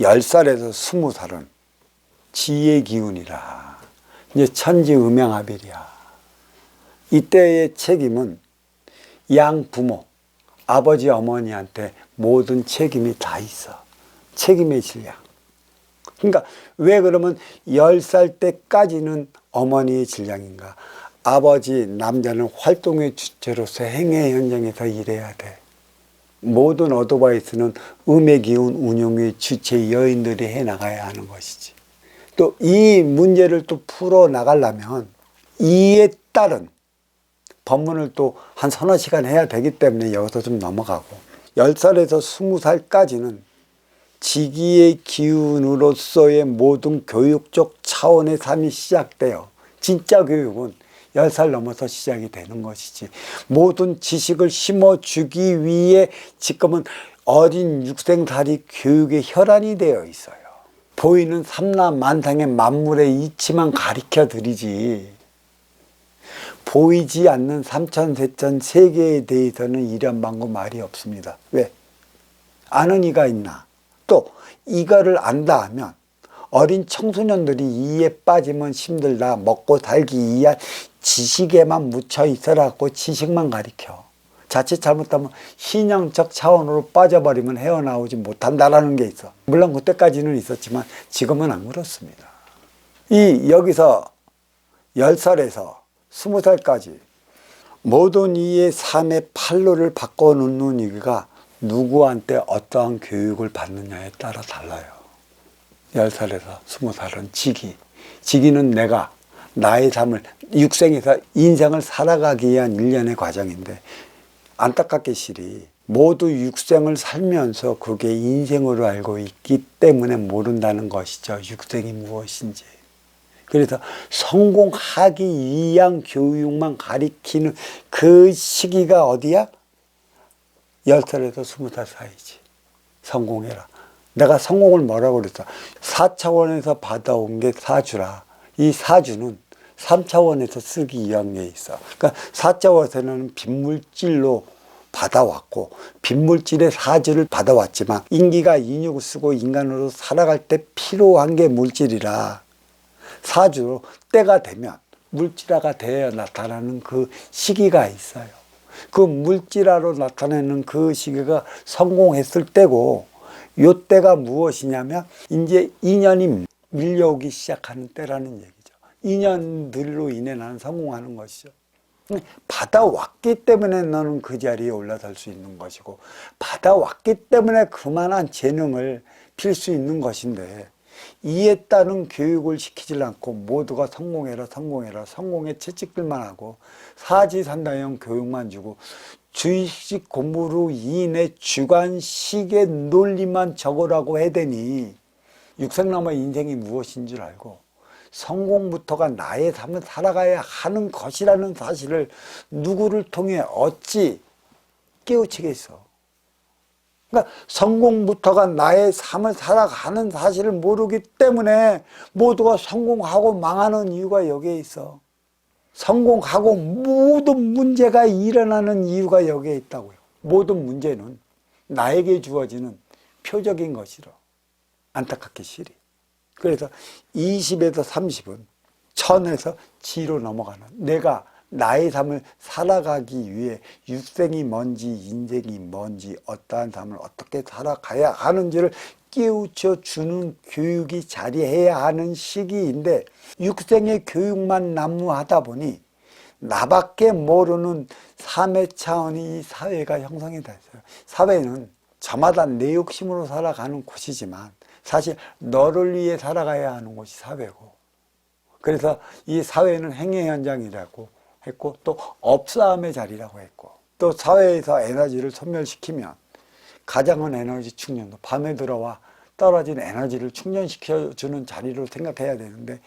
10살에서 20살은 지의 기운이라. 이제 천지음양합일이야. 이때의 책임은 양 부모, 아버지, 어머니한테 모든 책임이 다 있어. 책임의 질량. 그러니까 왜 그러면 10살 때까지는 어머니의 질량인가? 아버지, 남자는 활동의 주체로서 행의 현장에서 일해야 돼. 모든 어드바이스는 음의 기운 운용의 주체 여인들이 해나가야 하는 것이지. 또 이 문제를 또 풀어나가려면 이에 따른 법문을 또 한 서너 시간 해야 되기 때문에 여기서 좀 넘어가고, 10살에서 20살까지는 지기의 기운으로서의 모든 교육적 차원의 삶이 시작돼요. 진짜 교육은 10살 넘어서 시작이 되는 것이지. 모든 지식을 심어주기 위해 지금은 어린 육생살이 교육의 혈안이 되어 있어요. 보이는 삼라만상의 만물의 이치만 가르쳐 드리지, 보이지 않는 삼천세천 세계에 대해서는 이런방구 말이 없습니다. 왜? 아는 이가 있나? 또 이거를 안다 하면 어린 청소년들이 이에 빠지면 힘들다, 먹고 살기 위한 지식에만 묻혀 있어라고 지식만 가르쳐. 자칫 잘못하면 신앙적 차원으로 빠져버리면 헤어나오지 못한다라는 게 있어. 물론 그때까지는 있었지만 지금은 안 그렇습니다. 여기서 10살에서 20살까지 모든 이의 삶의 판로를 바꿔놓는 이가 누구한테 어떠한 교육을 받느냐에 따라 달라요. 10살에서 20살은 지기. 지기는 내가 나의 삶을, 육생에서 인생을 살아가기 위한 일련의 과정인데, 안타깝게 실이 모두 육생을 살면서 그게 인생으로 알고 있기 때문에 모른다는 것이죠. 육생이 무엇인지. 그래서 성공하기 위한 교육만 가리키는 그 시기가 어디야? 10살에서 20살 사이지. 성공해라. 내가 성공을 뭐라고 그랬어? 4차원에서 받아온 게 사주라. 이 사주는 3차원에서 쓰기 위한 게 있어. 그러니까 4차원에서는 빈물질로 받아왔고, 빈물질의 사주를 받아왔지만 인기가 인육을 쓰고 인간으로 살아갈 때 필요한 게 물질이라, 사주로 때가 되면 물질화가 되어 나타나는 그 시기가 있어요. 그 물질화로 나타내는 그 시기가 성공했을 때고, 요 때가 무엇이냐면 이제 인연이 밀려오기 시작하는 때라는 얘기죠. 인연들로 인해 나는 성공하는 것이죠. 받아왔기 때문에 너는 그 자리에 올라설 수 있는 것이고, 받아왔기 때문에 그만한 재능을 필 수 있는 것인데, 이에 따른 교육을 시키지 않고 모두가 성공해라 성공해라 성공의 채찍들만 하고 사지산다형 교육만 주고 주의식 공부로 인해 주관식의 논리만 적으라고 해대니 육생남의 인생이 무엇인 줄 알고 성공부터가 나의 삶을 살아가야 하는 것이라는 사실을 누구를 통해 어찌 깨우치겠어. 그러니까 성공부터가 나의 삶을 살아가는 사실을 모르기 때문에 모두가 성공하고 망하는 이유가 여기에 있어. 성공하고 모든 문제가 일어나는 이유가 여기에 있다고요. 모든 문제는 나에게 주어지는 표적인 것이라. 안타깝게 실이. 그래서 20에서 30은 천에서 지로 넘어가는, 내가 나의 삶을 살아가기 위해 육생이 뭔지 인생이 뭔지 어떠한 삶을 어떻게 살아가야 하는지를 깨우쳐 주는 교육이 자리해야 하는 시기인데, 육생의 교육만 난무하다 보니 나밖에 모르는 삶의 차원이 이 사회가 형성이 됐어요. 사회는 저마다 내 욕심으로 살아가는 곳이지만 사실 너를 위해 살아가야 하는 곳이 사회고, 그래서 이 사회는 행위 현장이라고 했고, 또 업싸움의 자리라고 했고, 또 사회에서 에너지를 소멸시키면 가장은 에너지 충전도, 밤에 들어와 떨어진 에너지를 충전시켜주는 자리로 생각해야 되는데,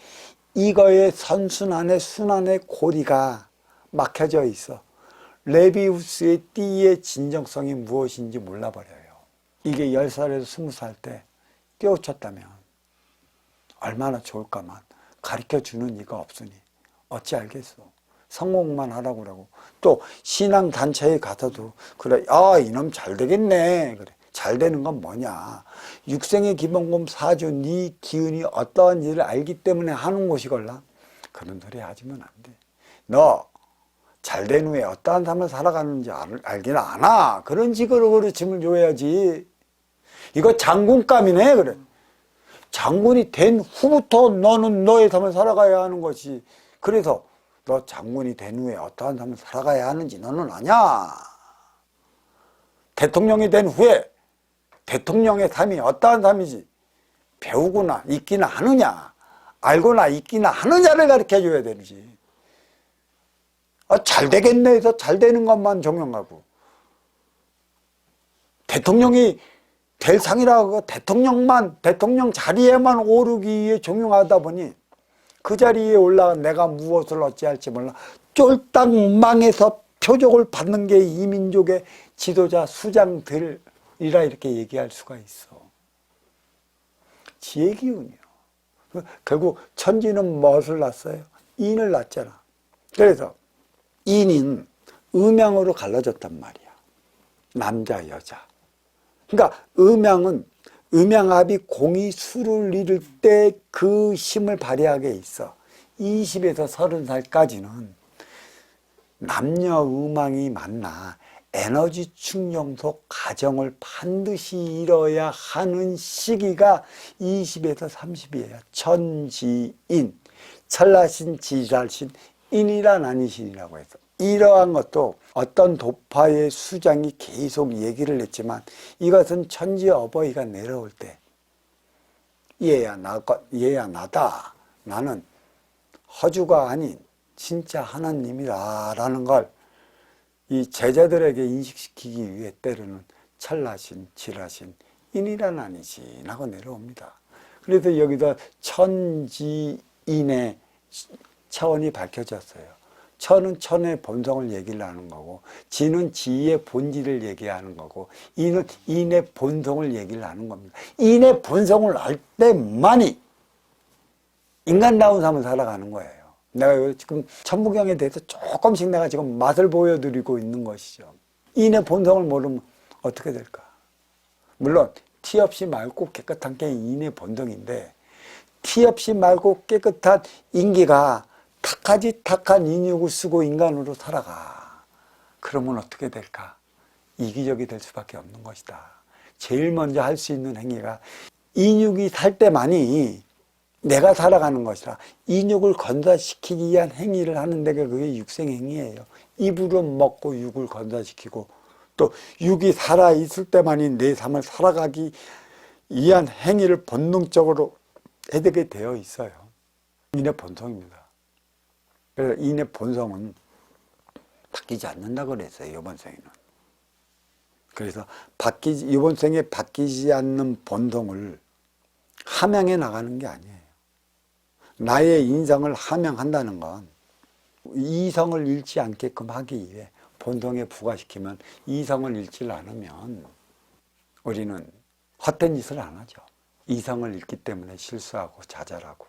이거의 선순환의 순환의 고리가 막혀져 있어. 레비우스의 띠의 진정성이 무엇인지 몰라버려요. 이게 10살에서 20살 때 깨우쳤다면 얼마나 좋을까만 가르쳐주는 이가 없으니 어찌 알겠어. 성공만 하라고 그러고, 또 신앙단체에 가서도 그래, 아 이놈 잘 되겠네, 그래, 잘 되는 건 뭐냐? 육생의 기본금 사주 네 기운이 어떠한지를 알기 때문에 하는 것이걸라. 그런 소리 하지면 안 돼. 너 잘 된 후에 어떠한 삶을 살아가는지 알긴 아나. 그런 식으로 가르침을 줘야지. 이거 장군감이네. 그래. 장군이 된 후부터 너는 너의 삶을 살아가야 하는 것이. 그래서 너 장군이 된 후에 어떠한 삶을 살아가야 하는지 너는 아냐? 대통령이 된 후에 대통령의 삶이 어떠한 삶이지 배우거나 있기나 하느냐, 알거나 있기나 하느냐를 가르쳐줘야 되지. 잘 되겠네 해서 잘 되는 것만 종용하고, 대통령이 될 상이라고 대통령 자리에만 오르기 위해 종용하다 보니 그 자리에 올라간 내가 무엇을 어찌할지 몰라 쫄딱 망해서 표적을 받는 게 이 민족의 지도자 수장들이라 이렇게 얘기할 수가 있어. 지혜 기운이요. 결국 천지는 무엇을 낳았어요? 인을 낳았잖아. 그래서 인인 음양으로 갈라졌단 말이야. 남자 여자. 그러니까 음양합이 공이 수를 이룰 때 그 힘을 발휘하게 있어. 20에서 30살까지는 남녀 음양이 만나 에너지 충전소 과정을 반드시 이뤄야 하는 시기가 20에서 30이에요. 천지인, 찰나신, 지랄신, 인이란 아니신이라고 해서 이러한 것도 어떤 도파의 수장이 계속 얘기를 했지만 이것은 천지 어버이가 내려올 때 얘야 나다. 나는 허주가 아닌 진짜 하나님이다 라는 걸 이 제자들에게 인식시키기 위해 때로는 찰나신, 지라신, 인이란 아니신 하고 내려옵니다. 그래서 여기다 천지인의 차원이 밝혀졌어요. 천은 천의 본성을 얘기를 하는 거고, 지는 지의 본질을 얘기하는 거고, 인은 인의 본성을 얘기를 하는 겁니다. 인의 본성을 알 때만이 인간다운 삶을 살아가는 거예요. 내가 지금 천부경에 대해서 조금씩 내가 지금 맛을 보여드리고 있는 것이죠. 인의 본성을 모르면 어떻게 될까? 물론 티 없이 맑고 깨끗한 게 인의 본성인데, 티 없이 맑고 깨끗한 인기가 탁한 인육을 쓰고 인간으로 살아가. 그러면 어떻게 될까? 이기적이 될 수밖에 없는 것이다. 제일 먼저 할 수 있는 행위가 인육이 살 때만이 내가 살아가는 것이라, 인육을 건사시키기 위한 행위를 하는 데가 그게 육생행위예요. 입으로 먹고 육을 건사시키고, 또 육이 살아있을 때만이 내 삶을 살아가기 위한 행위를 본능적으로 해되게 되어 있어요. 인의 본성입니다. 그래서 인의 본성은 바뀌지 않는다고 그랬어요, 이번 생에는. 그래서 이번 생에 바뀌지 않는 본성을 함양해 나가는 게 아니에요. 나의 인성을 함양한다는 건 이성을 잃지 않게끔 하기 위해 본성에 부과시키면, 이성을 잃지 않으면 우리는 헛된 짓을 안 하죠. 이성을 잃기 때문에 실수하고 자잘하고.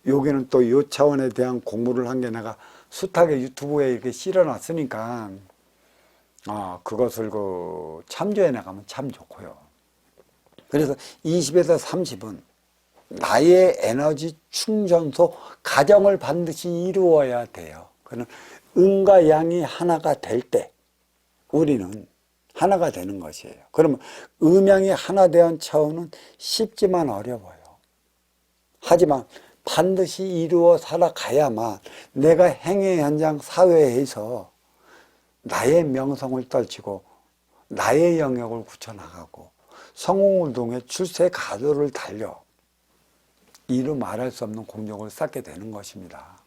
여기는 또 이 차원에 대한 공부를 한 게 내가 숱하게 유튜브에 이렇게 실어놨으니까 그것을 참조해 나가면 참 좋고요. 그래서 20에서 30은 나의 에너지 충전소 과정을 반드시 이루어야 돼요. 그는 음과 양이 하나가 될 때 우리는 하나가 되는 것이에요. 그러면 음양이 하나 되는 차원은 쉽지만 어려워요. 하지만 반드시 이루어 살아가야만 내가 행위 현장 사회에서 나의 명성을 떨치고 나의 영역을 굳혀나가고 성공운동의 출세 가도를 달려 이루 말할 수 없는 공적을 쌓게 되는 것입니다.